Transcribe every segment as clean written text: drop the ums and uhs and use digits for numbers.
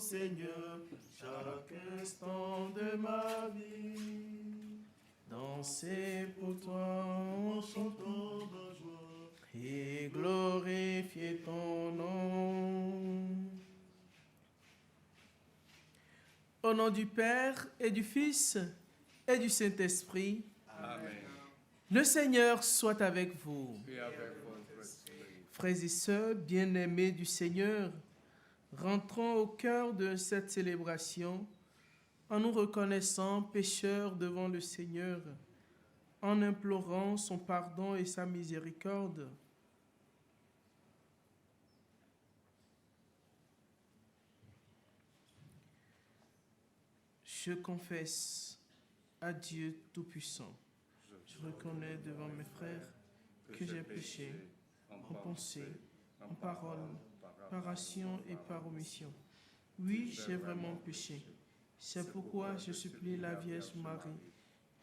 Seigneur, chaque instant de ma vie. Dansez pour toi en chantant de joie et glorifier ton nom. Au nom du Père et du Fils et du Saint-Esprit. Amen. Le Seigneur soit avec vous. Et avec votre esprit. Frères et sœurs bien-aimés du Seigneur, rentrons au cœur de cette célébration en nous reconnaissant pécheurs devant le Seigneur, en implorant son pardon et sa miséricorde. Je confesse à Dieu Tout-Puissant. Je reconnais devant mes frères que j'ai péché en pensée, en parole, par action et par omission. Oui, j'ai vraiment péché. C'est pourquoi je supplie la Vierge Marie,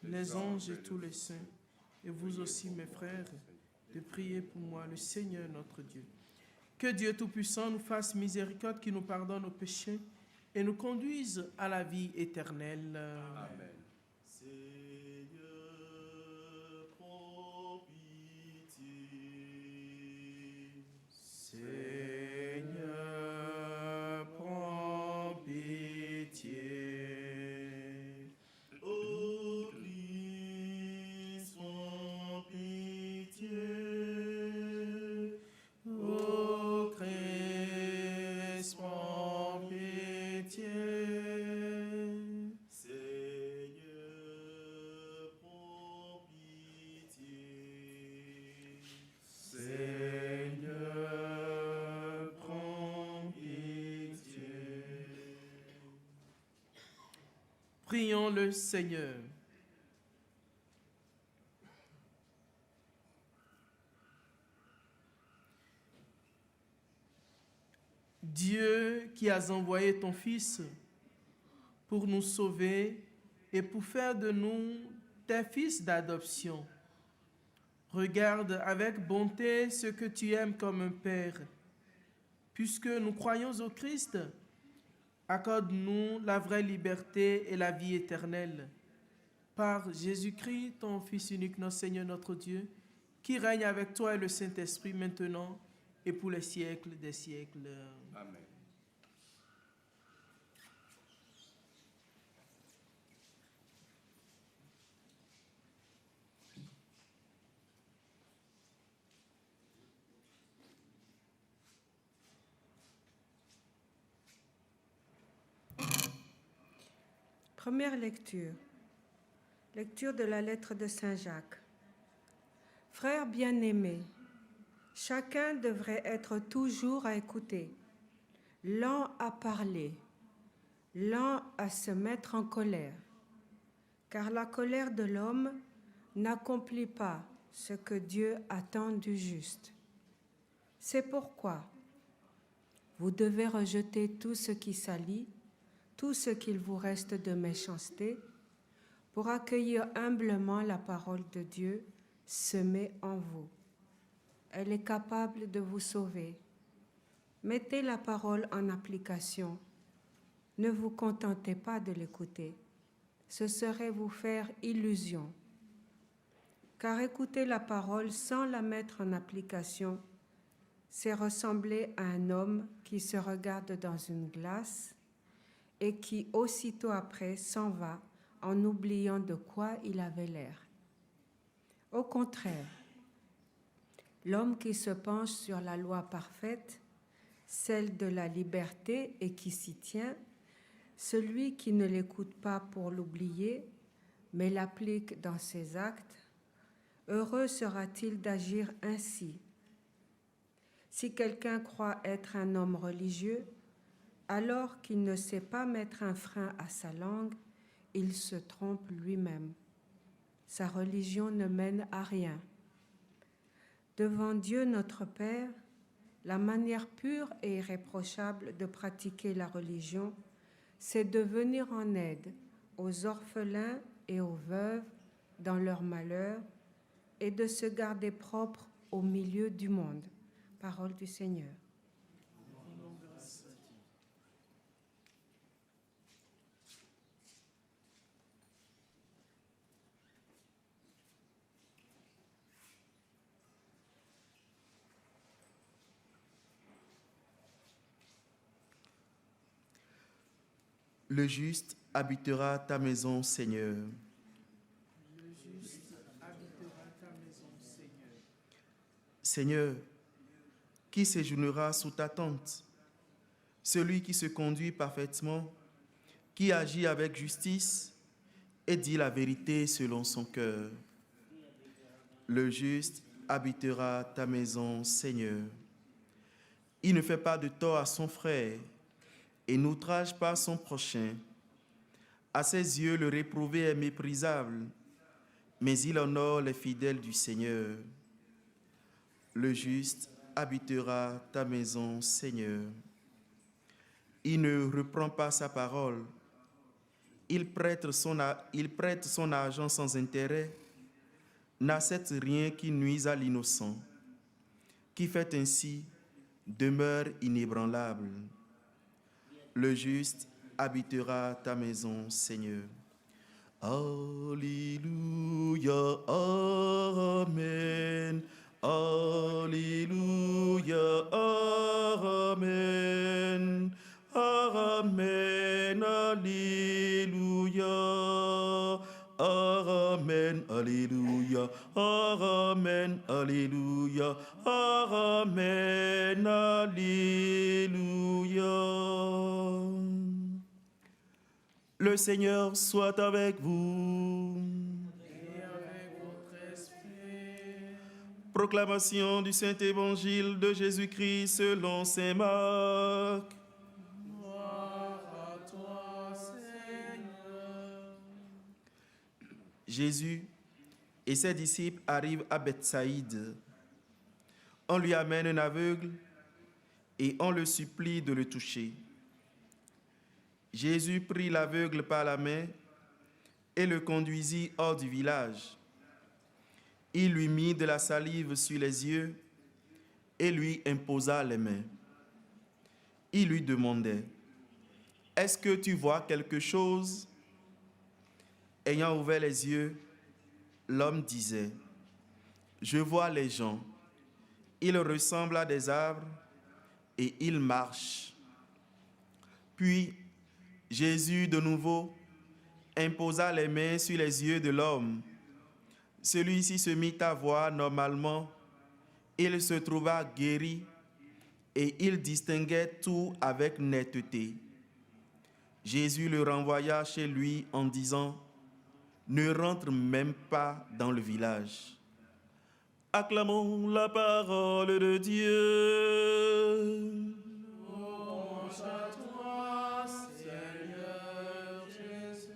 les anges et tous les saints, et vous aussi mes frères, de prier pour moi, le Seigneur notre Dieu. Que Dieu Tout-Puissant nous fasse miséricorde, qui nous pardonne nos péchés et nous conduise à la vie éternelle. Amen. Seigneur, prends pitié. Seigneur, prends pitié. Ô Christ, prends pitié. Ô Christ, prends pitié. Seigneur, prends pitié. Seigneur, prends pitié. Prions le Seigneur. Dieu qui as envoyé ton Fils pour nous sauver et pour faire de nous tes fils d'adoption, regarde avec bonté ce que tu aimes comme un Père. Puisque nous croyons au Christ, accorde-nous la vraie liberté et la vie éternelle. Par Jésus-Christ, ton Fils unique, notre Seigneur, notre Dieu, qui règne avec toi et le Saint-Esprit maintenant et pour les siècles des siècles. Amen. Première lecture. Lecture de la lettre de Saint Jacques. Frères bien-aimés, chacun devrait être toujours à écouter, lent à parler, lent à se mettre en colère, car la colère de l'homme n'accomplit pas ce que Dieu attend du juste. C'est pourquoi vous devez rejeter tout ce qui salit, tout ce qu'il vous reste de méchanceté, pour accueillir humblement la parole de Dieu semée en vous. Elle est capable de vous sauver. Mettez la parole en application. Ne vous contentez pas de l'écouter. Ce serait vous faire illusion. Car écouter la parole sans la mettre en application, c'est ressembler à un homme qui se regarde dans une glace et qui, aussitôt après, s'en va en oubliant de quoi il avait l'air. Au contraire, l'homme qui se penche sur la loi parfaite, celle de la liberté et qui s'y tient, celui qui ne l'écoute pas pour l'oublier, mais l'applique dans ses actes, heureux sera-t-il d'agir ainsi. Si quelqu'un croit être un homme religieux, alors qu'il ne sait pas mettre un frein à sa langue, il se trompe lui-même. Sa religion ne mène à rien. Devant Dieu notre Père, la manière pure et irréprochable de pratiquer la religion, c'est de venir en aide aux orphelins et aux veuves dans leur malheur et de se garder propre au milieu du monde. Parole du Seigneur. Le juste habitera ta maison, Seigneur. Seigneur, qui séjournera sous ta tente? Celui qui se conduit parfaitement, qui agit avec justice et dit la vérité selon son cœur. Le juste habitera ta maison, Seigneur. Il ne fait pas de tort à son frère et n'outrage pas son prochain. À ses yeux, le réprouvé est méprisable, mais il honore les fidèles du Seigneur. Le juste habitera ta maison, Seigneur. Il ne reprend pas sa parole. Il prête son argent sans intérêt, n'accepte rien qui nuise à l'innocent. Qui fait ainsi demeure inébranlable. Le juste habitera ta maison, Seigneur. Alléluia, Amen. Alléluia, Amen. Amen, Alléluia. Amen, Alléluia. Amen, Alléluia. Amen, Alléluia. Le Seigneur soit avec vous. Et avec votre esprit. Proclamation du Saint-Évangile de Jésus-Christ selon saint Marc. Gloire à toi, Seigneur. Jésus et ses disciples arrivent à Bethsaïde. On lui amène un aveugle et on le supplie de le toucher. Jésus prit l'aveugle par la main et le conduisit hors du village. Il lui mit de la salive sur les yeux et lui imposa les mains. Il lui demandait, « Est-ce que tu vois quelque chose ?» Ayant ouvert les yeux, l'homme disait, « Je vois les gens. Ils ressemblent à des arbres et ils marchent. » Puis, Jésus, de nouveau, imposa les mains sur les yeux de l'homme. Celui-ci se mit à voir normalement. Il se trouva guéri et il distinguait tout avec netteté. Jésus le renvoya chez lui en disant, « Ne rentre même pas dans le village. » Acclamons la parole de Dieu. Louange à toi, Seigneur Jésus.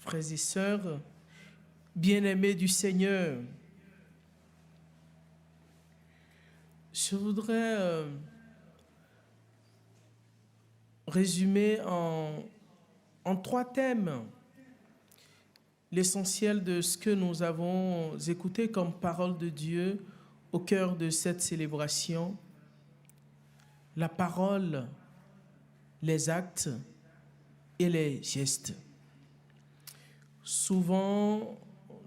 Frères et sœurs, bien-aimés du Seigneur, je voudrais résumer en 3 thèmes l'essentiel de ce que nous avons écouté comme parole de Dieu au cœur de cette célébration. La parole, les actes et les gestes. Souvent,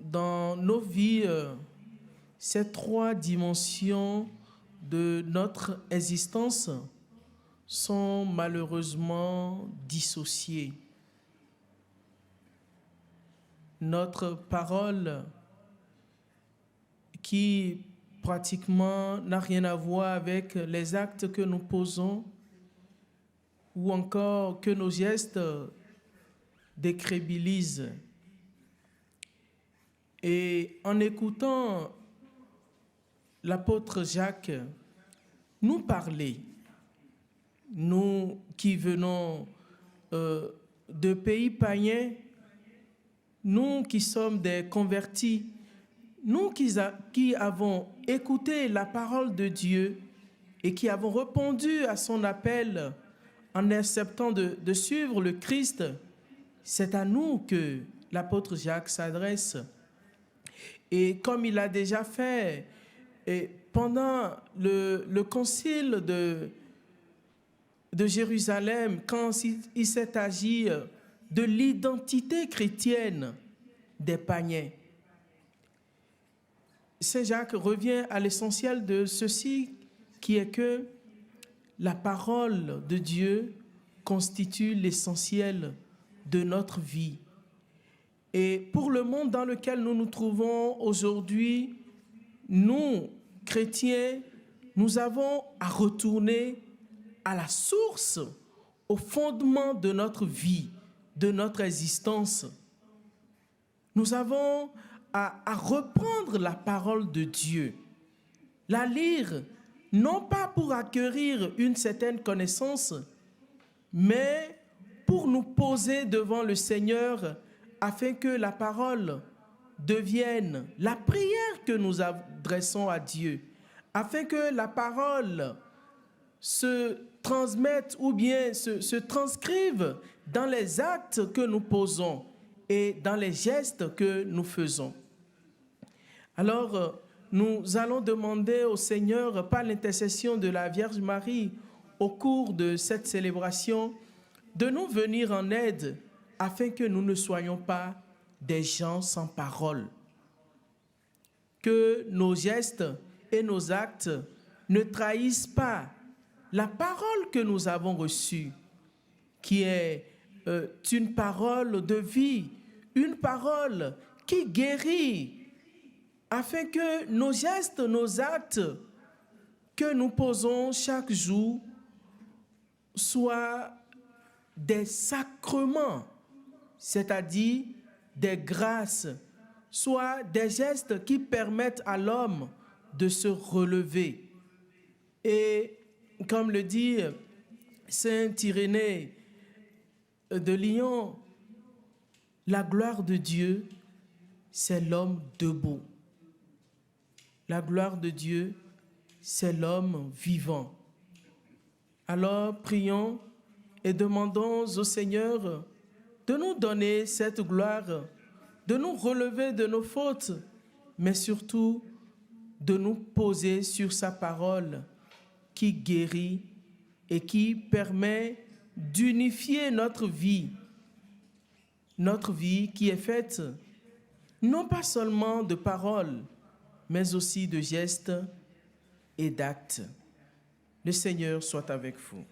dans nos vies, ces 3 dimensions de notre existence sont malheureusement dissociées. Notre parole, qui pratiquement n'a rien à voir avec les actes que nous posons, ou encore que nos gestes décrédibilisent. Et en écoutant l'apôtre Jacques nous parler, nous qui venons de pays païens, nous qui sommes des convertis, nous qui avons écouté la parole de Dieu et qui avons répondu à son appel en acceptant de suivre le Christ, c'est à nous que l'apôtre Jacques s'adresse. Et comme il a déjà fait pendant le concile de Jérusalem, quand il s'est agi de l'identité chrétienne, des paniers. Saint Jacques revient à l'essentiel de ceci, qui est que la parole de Dieu constitue l'essentiel de notre vie. Et pour le monde dans lequel nous nous trouvons aujourd'hui, nous, chrétiens, nous avons à retourner à la source, au fondement de notre vie, de notre existence. Nous avons à reprendre la parole de Dieu, la lire, non pas pour acquérir une certaine connaissance, mais pour nous poser devant le Seigneur afin que la parole devienne la prière que nous adressons à Dieu, afin que la parole se transmette ou bien se transcrive dans les actes que nous posons et dans les gestes que nous faisons. Alors, nous allons demander au Seigneur, par l'intercession de la Vierge Marie, au cours de cette célébration, de nous venir en aide afin que nous ne soyons pas des gens sans parole. Que nos gestes et nos actes ne trahissent pas la parole que nous avons reçue, qui est une parole de vie, une parole qui guérit, afin que nos gestes, nos actes que nous posons chaque jour soient des sacrements, c'est-à-dire des grâces, soit des gestes qui permettent à l'homme de se relever. Et comme le dit Saint Irénée de Lyon, la gloire de Dieu, c'est l'homme debout. La gloire de Dieu, c'est l'homme vivant. Alors prions et demandons au Seigneur de nous donner cette gloire, de nous relever de nos fautes, mais surtout de nous poser sur sa parole qui guérit et qui permet d'unifier notre vie qui est faite non pas seulement de paroles, mais aussi de gestes et d'actes. Le Seigneur soit avec vous.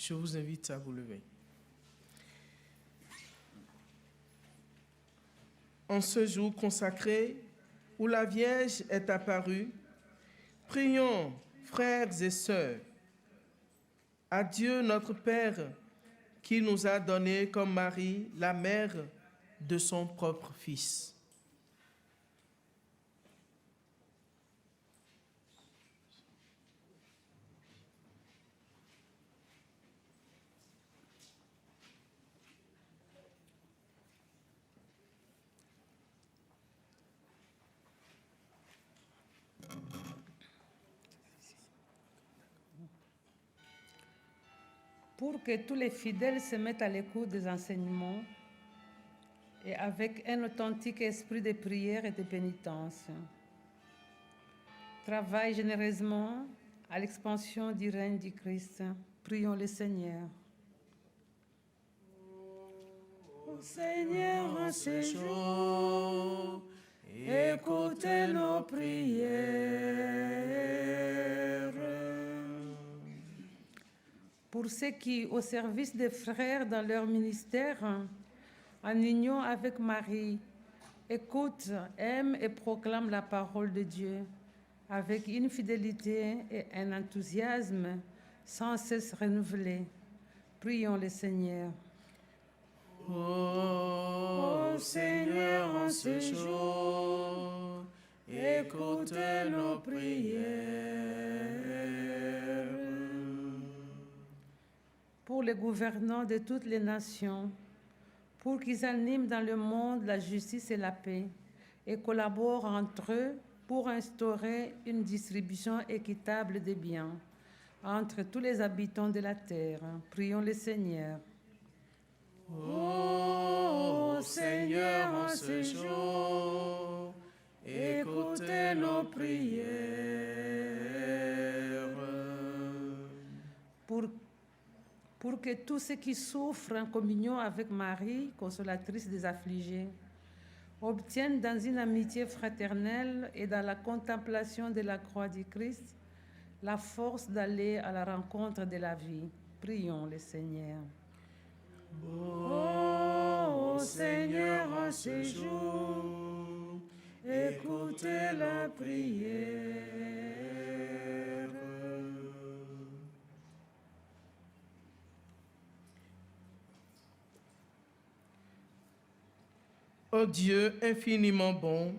Je vous invite à vous lever. En ce jour consacré où la Vierge est apparue, prions, frères et sœurs, à Dieu notre Père, qui nous a donné comme Marie la mère de son propre Fils. Pour que tous les fidèles se mettent à l'écoute des enseignements et avec un authentique esprit de prière et de pénitence, travaillent généreusement à l'expansion du règne du Christ. Prions le Seigneur. Ô Seigneur, en ce jour, écoutez nos prières. Pour ceux qui, au service des frères dans leur ministère, en union avec Marie, écoutent, aiment et proclament la parole de Dieu avec une fidélité et un enthousiasme sans cesse renouvelés. Prions le Seigneur. Ô Seigneur, en ce jour, écoute nos prières. Pour les gouvernants de toutes les nations, pour qu'ils animent dans le monde la justice et la paix et collaborent entre eux pour instaurer une distribution équitable des biens entre tous les habitants de la terre. Prions le Seigneur. Ô Seigneur, en ce jour, écoute nos prières. Pour que tous ceux qui souffrent en communion avec Marie, consolatrice des affligés, obtiennent dans une amitié fraternelle et dans la contemplation de la croix du Christ la force d'aller à la rencontre de la vie. Prions le Seigneur. Ô Seigneur, en ce jour, écoute la prière. Ô Dieu infiniment bon,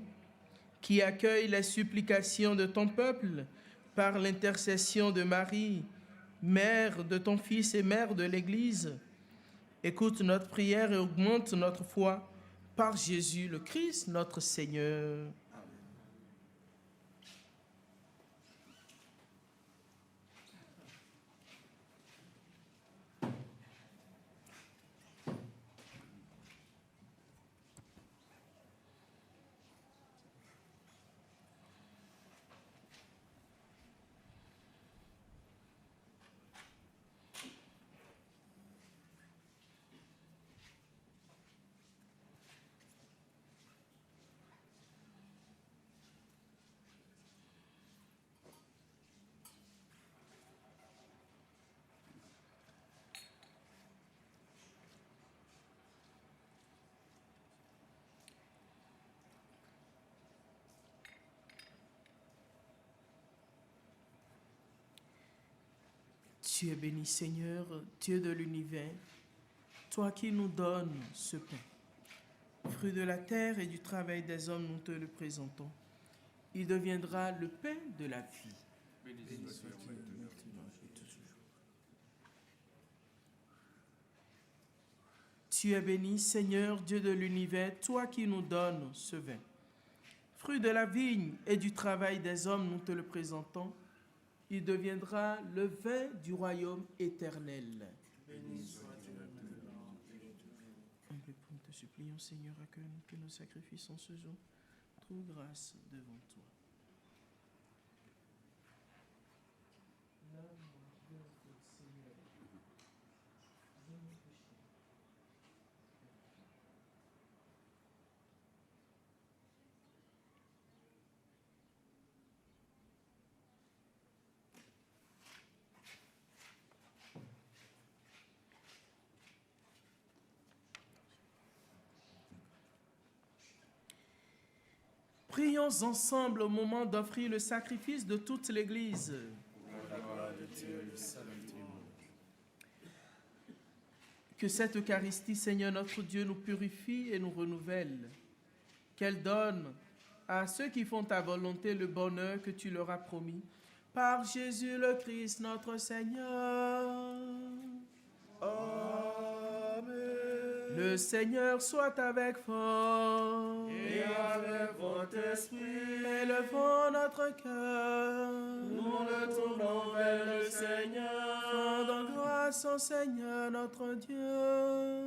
qui accueille les supplications de ton peuple par l'intercession de Marie, mère de ton Fils et mère de l'Église, écoute notre prière et augmente notre foi par Jésus le Christ, notre Seigneur. Tu es béni, Seigneur, Dieu de l'univers, toi qui nous donnes ce pain. Fruit de la terre et du travail des hommes, nous te le présentons. Il deviendra le pain de la vie. Tu es béni, Seigneur, Dieu de l'univers, toi qui nous donnes ce vin. Fruit de la vigne et du travail des hommes, nous te le présentons. Il deviendra le vin du royaume éternel. Béni sois-tu. Un peu pour te supplions, Seigneur, accueille-nous que nos sacrifices en ce jour trouvent grâce devant toi. Prions ensemble au moment d'offrir le sacrifice de toute l'Église. Que cette Eucharistie, Seigneur notre Dieu, nous purifie et nous renouvelle. Qu'elle donne à ceux qui font ta volonté le bonheur que tu leur as promis. Par Jésus le Christ, notre Seigneur. Le Seigneur soit avec vous. Et avec votre esprit, Élevons notre cœur. nous le tournons vers le Seigneur. Rendons grâce au Seigneur notre Dieu.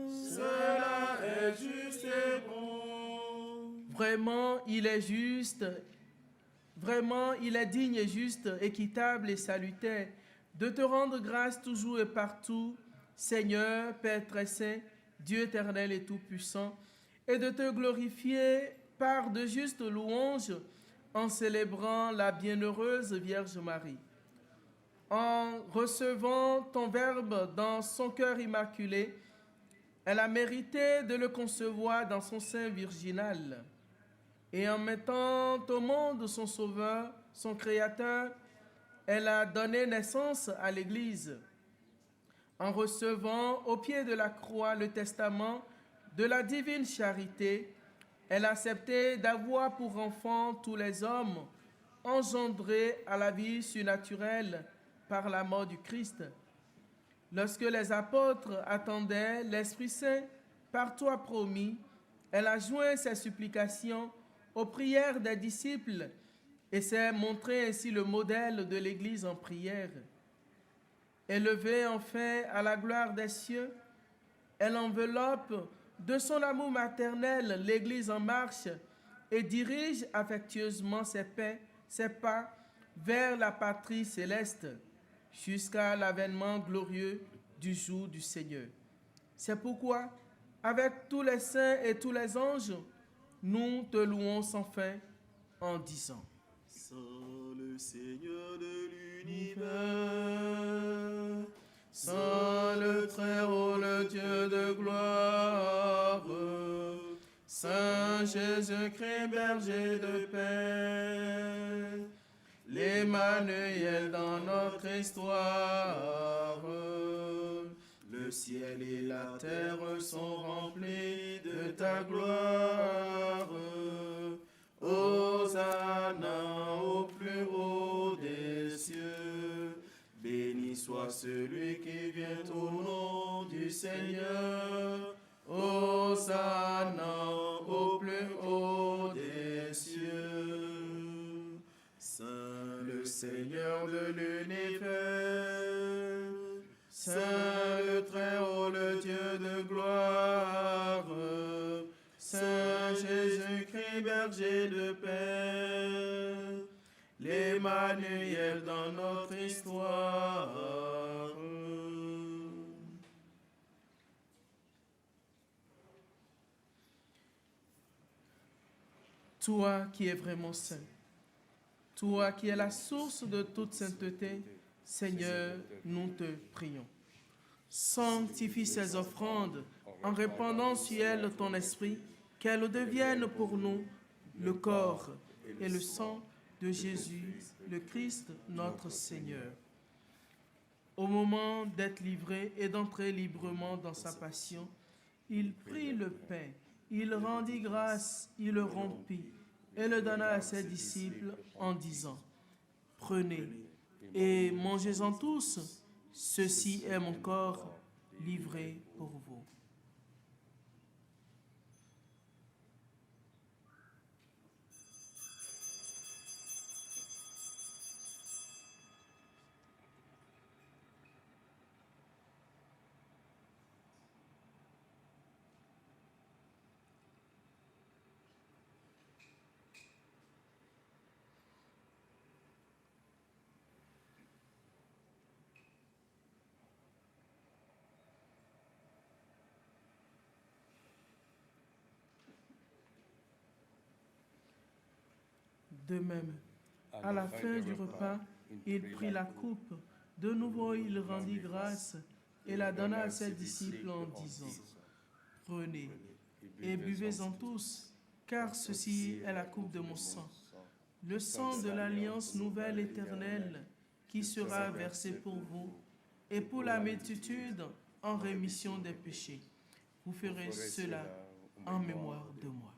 Cela est juste et bon. Vraiment, il est juste. Vraiment, il est digne et juste, équitable et salutaire de te rendre grâce toujours et partout, Seigneur, Père très saint, Dieu éternel et tout-puissant, et de te glorifier par de justes louanges en célébrant la bienheureuse Vierge Marie. En recevant ton Verbe dans son cœur immaculé, elle a mérité de le concevoir dans son sein virginal. Et en mettant au monde son Sauveur, son Créateur, elle a donné naissance à l'Église. En recevant au pied de la croix le testament de la divine charité, elle a accepté d'avoir pour enfants tous les hommes, engendrés à la vie surnaturelle par la mort du Christ. Lorsque les apôtres attendaient l'Esprit Saint par toi promis, elle a joint ses supplications aux prières des disciples et s'est montré ainsi le modèle de l'Église en prière. Élevée enfin à la gloire des cieux, elle enveloppe de son amour maternel l'Église en marche et dirige affectueusement ses pas vers la patrie céleste jusqu'à l'avènement glorieux du jour du Seigneur. C'est pourquoi, avec tous les saints et tous les anges, nous te louons sans fin en disant: Saint le Seigneur de l'univers, Saint le Très-Haut, le Dieu de gloire, Saint Jésus-Christ, berger de paix, l'Emmanuel dans notre histoire. Le ciel et la terre sont remplis de ta gloire. Hosanna au plus haut des cieux. Béni soit celui qui vient au nom du Seigneur. Hosanna au plus haut des cieux. Saint le Seigneur de l'univers, Saint le Très-Haut, le Dieu de gloire, Saint Jésus-Christ, berger de paix, l'Emmanuel dans notre histoire. Toi qui es vraiment saint, toi qui es la source de toute sainteté, Seigneur, nous te prions. Sanctifie ces offrandes en répandant sur elles ton esprit, qu'elles deviennent pour nous le corps et le sang de Jésus, le Christ, notre Seigneur. Au moment d'être livré et d'entrer librement dans sa passion, il prit le pain, il rendit grâce, il le rompit et le donna à ses disciples en disant: Prenez et mangez-en tous, ceci est mon corps livré pour vous. De même, à la fin du repas, il prit la coupe. De nouveau, il rendit grâce et la donna à ses disciples en disant: Prenez et buvez-en tous, car ceci est la coupe de mon sang, le sang de l'alliance nouvelle éternelle qui sera versé pour vous et pour la multitude en rémission des péchés. Vous ferez cela en mémoire de moi.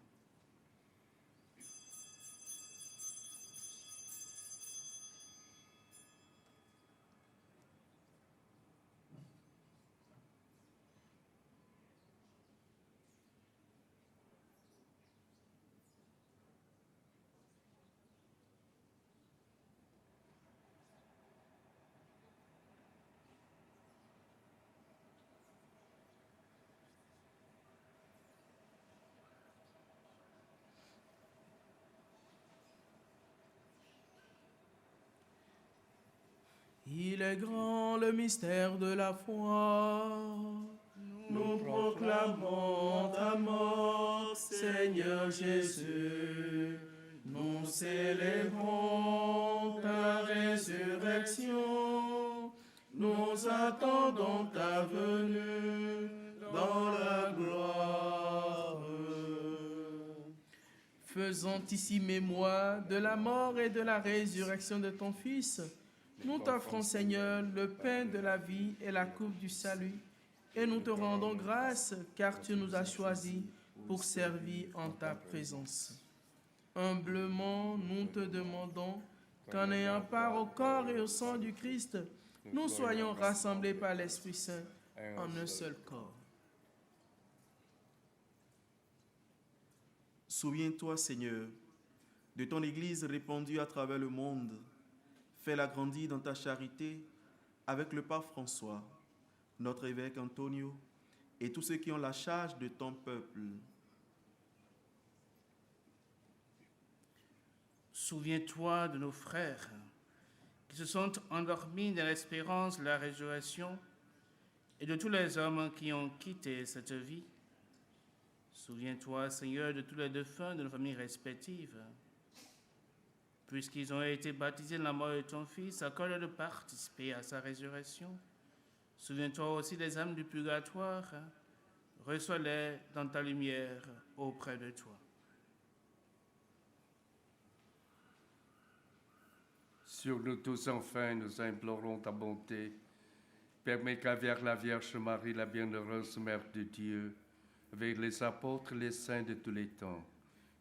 Il est grand le mystère de la foi. nous proclamons ta mort, Seigneur Jésus. Nous célébrons ta résurrection. Nous attendons ta venue dans la gloire. Faisons ici mémoire de la mort et de la résurrection de ton Fils. Nous t'offrons, Seigneur, le pain de la vie et la coupe du salut, et nous te rendons grâce car tu nous as choisis pour servir en ta présence. Humblement, nous te demandons qu'en ayant part au corps et au sang du Christ, nous soyons rassemblés par l'Esprit Saint en un seul corps. Souviens-toi, Seigneur, de ton Église répandue à travers le monde. Fais-la grandir dans ta charité avec le pape François, notre évêque Antonio et tous ceux qui ont la charge de ton peuple. Souviens-toi de nos frères qui se sont endormis dans l'espérance de la résurrection et de tous les hommes qui ont quitté cette vie. Souviens-toi, Seigneur, de tous les défunts de nos familles respectives. Puisqu'ils ont été baptisés dans la mort de ton Fils, accorde de participer à sa résurrection. Souviens-toi aussi des âmes du purgatoire. Reçois-les dans ta lumière auprès de toi. Sur nous tous, enfin, nous implorons ta bonté. Permets qu'avec la Vierge Marie, la bienheureuse Mère de Dieu, avec les apôtres, les saints de tous les temps,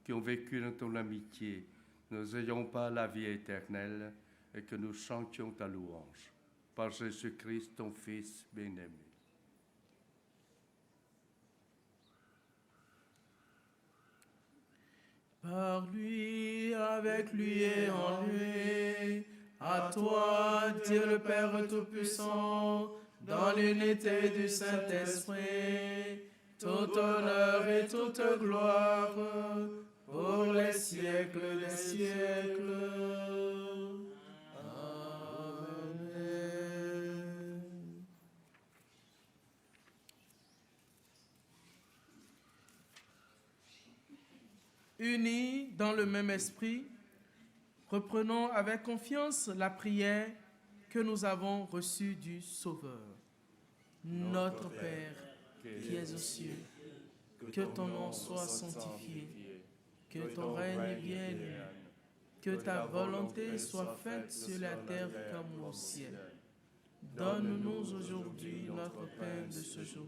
qui ont vécu dans ton amitié, nous ayons pas la vie éternelle et que nous chantions ta louange. Par Jésus-Christ, ton Fils bien-aimé. Par lui, avec lui et en lui, à toi, Dieu le Père Tout-Puissant, dans l'unité du Saint-Esprit, tout honneur et toute gloire, pour les siècles des siècles. Amen. Unis dans le même esprit, reprenons avec confiance la prière que nous avons reçue du Sauveur. Notre Père, qui es aux cieux, que ton nom soit sanctifié, que ton règne vienne, que ta volonté soit faite sur la terre comme au ciel. Donne-nous aujourd'hui notre pain de ce jour.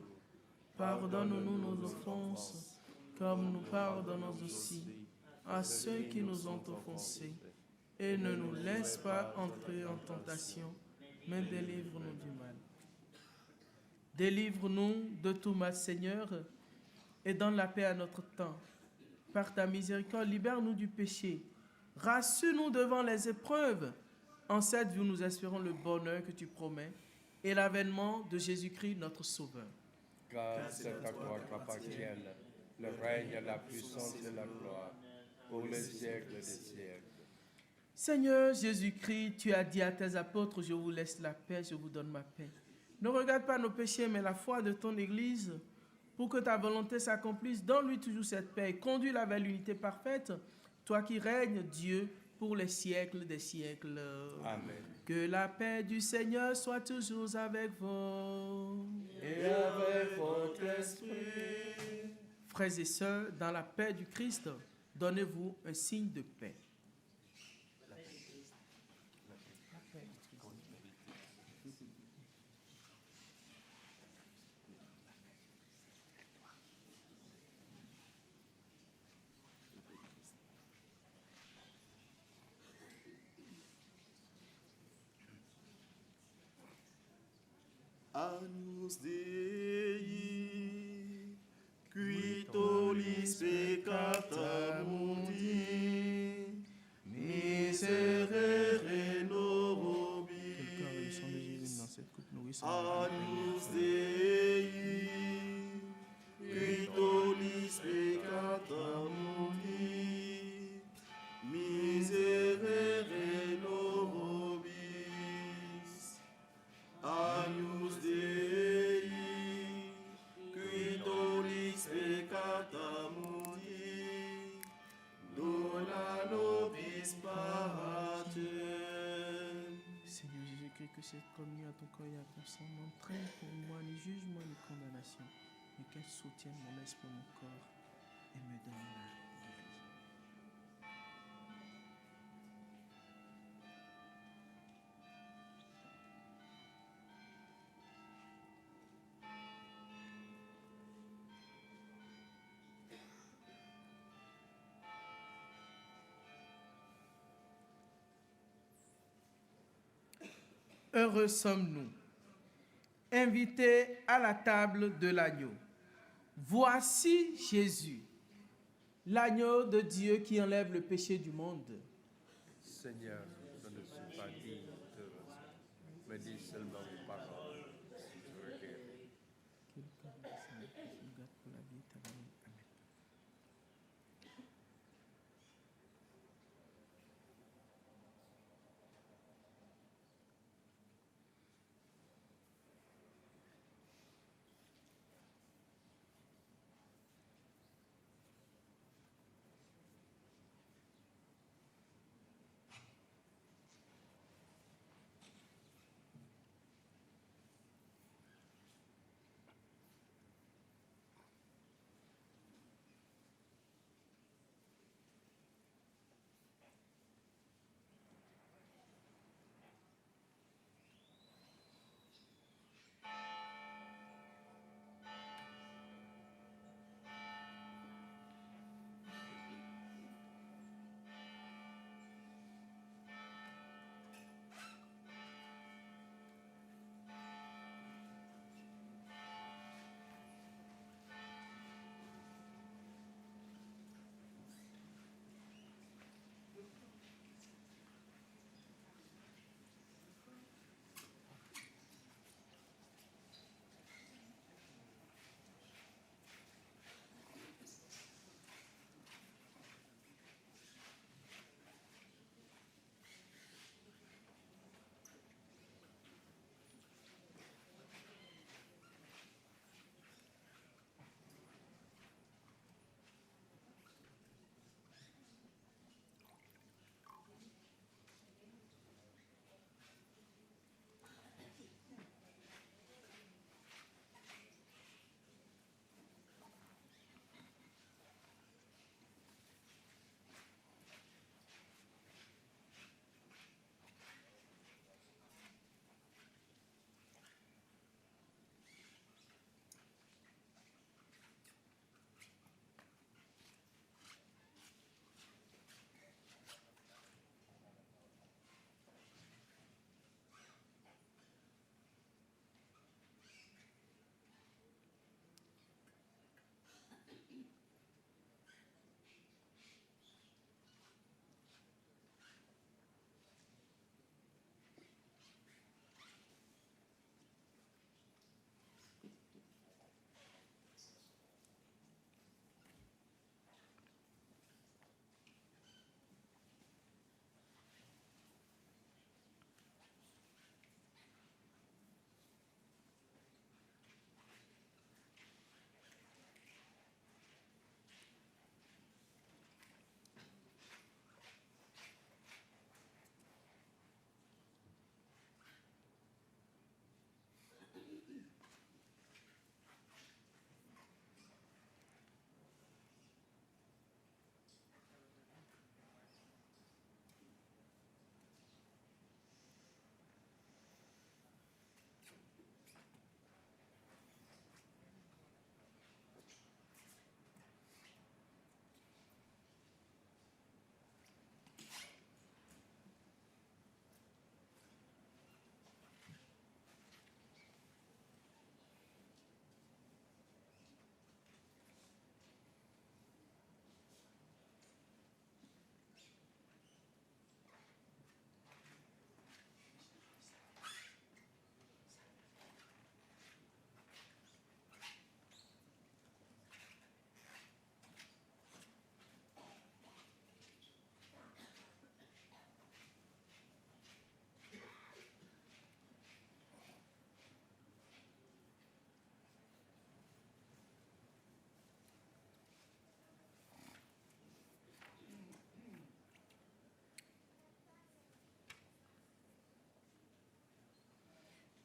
Pardonne-nous nos offenses, comme nous pardonnons aussi à ceux qui nous ont offensés. Et ne nous laisse pas entrer en tentation, mais délivre-nous du mal. Délivre-nous de tout mal, Seigneur, et donne la paix à notre temps. Par ta miséricorde, libère-nous du péché. Rassure-nous devant les épreuves. En cette vie, nous espérons le bonheur que tu promets et l'avènement de Jésus-Christ, notre Sauveur. Car c'est à toi qu'appartiennent le règne, la puissance et la gloire, pour les siècles des siècles. Seigneur Jésus-Christ, tu as dit à tes apôtres, je vous laisse la paix, je vous donne ma paix. Ne regarde pas nos péchés, mais la foi de ton Église, pour que ta volonté s'accomplisse. Donne-lui toujours cette paix et conduis-la vers l'unité parfaite, toi qui règnes, Dieu, pour les siècles des siècles. Amen. Que la paix du Seigneur soit toujours avec vous. Et avec votre esprit. Frères et sœurs, dans la paix du Christ, donnez-vous un signe de paix. Agnus Dei, qui tollis peccata mundi, miserere nobis. Agnus Dei, qui tollis peccata mundi, miserere nobis. Agnus Dei, qui tollis peccata mundi, dona nobis patem. Seigneur Jésus-Christ, que cette communion à ton corps et à ton sang n'entraîne pour moi ni jugement ni condamnation, mais qu'elle soutienne mon esprit, mon corps et me donne la vie. Heureux sommes-nous, invités à la table de l'agneau. Voici Jésus, l'agneau de Dieu qui enlève le péché du monde. Seigneur, je ne suis pas digne de te recevoir, mais dis seulement les paroles. Je serai guéri.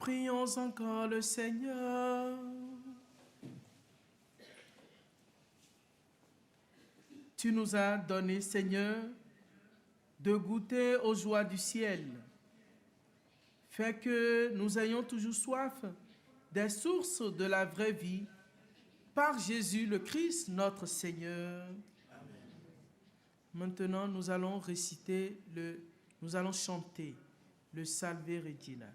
Prions encore le Seigneur. Tu nous as donné, Seigneur, de goûter aux joies du ciel. Fais que nous ayons toujours soif des sources de la vraie vie par Jésus le Christ, notre Seigneur. Amen. Maintenant, nous allons chanter le Salve Regina.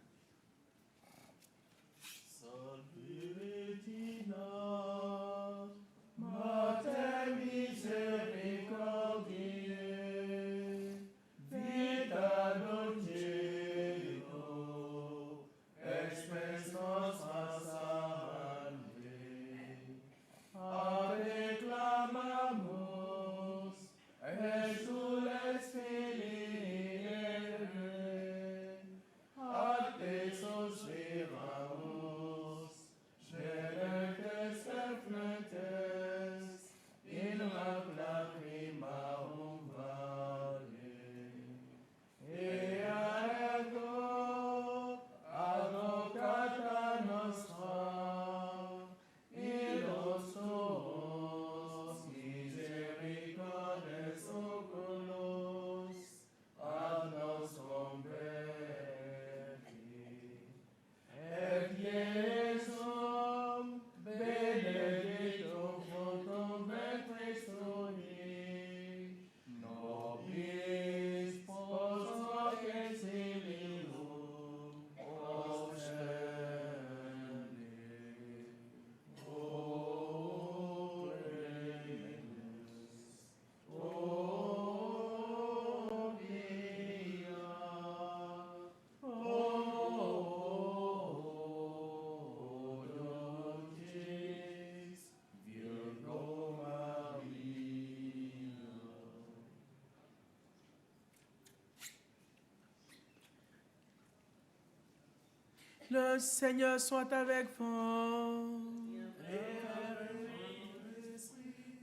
Le Seigneur soit avec vous.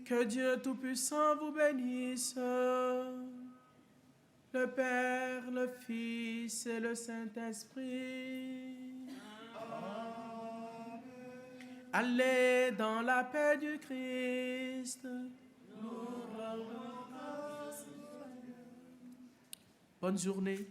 Que Dieu Tout-Puissant vous bénisse, le Père, le Fils et le Saint-Esprit. Allez dans la paix du Christ. Bonne journée.